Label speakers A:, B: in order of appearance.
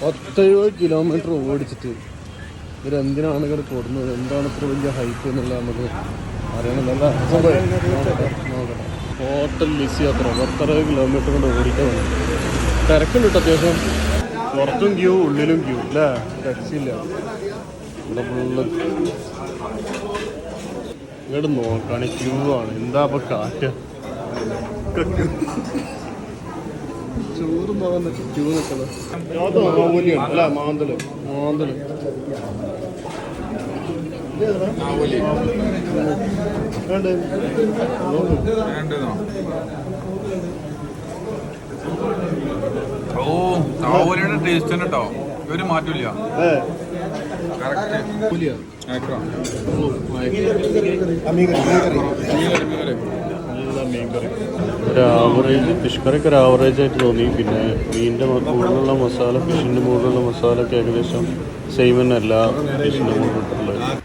A: 70 kilometre ഓടിച്ചിട്ട് ഇവരെന്തിനാണ് ഇങ്ങനെ കൊടുക്കുന്നത്, എന്താണ് ഇത്ര വലിയ ഹൈറ്റ് എന്നുള്ള നമുക്ക് അറിയണമെന്നല്ല. ഹോട്ടൽ ലിസി അത്ര 70 കിലോമീറ്റർ കൊണ്ട് ഓടിക്കാൻ വേണ്ടി തിരക്കുണ്ട് കേട്ടോ അത്യാവശ്യം. പുറത്തും ക്യൂ ഉള്ളിലും ക്യൂ അല്ലേ, രക്ഷയില്ല. ഇവിടെ ഫുള്ള് ഇങ്ങോട്ട് നോക്കുകയാണെങ്കിൽ ക്യൂ ആണ്. എന്താ ഇപ്പം കാറ്റ്, ചോറും പോകാൻ ക്യൂ നിൽക്കുന്നത്. മാവൂലിയാണ് അല്ല, മാന്തല്
B: താവൂലിയുടെ ടേസ്റ്റ് തന്നെ കേട്ടോ, ഒരു മാറ്റമില്ല.
A: ഒരു ആവറേജ് ഫിഷ് കറിക്ക് ഒരു ആവറേജ് ആയിട്ട് തോന്നി. പിന്നെ മീനിൻ്റെ മുകളിലുള്ള മസാല, ഫിഷിൻ്റെ മുകളിലുള്ള മസാല ഒക്കെ ഏകദേശം സെയിം തന്നെ എല്ലാ ഫിഷിൻ്റെ മുകളിലുള്ളത്.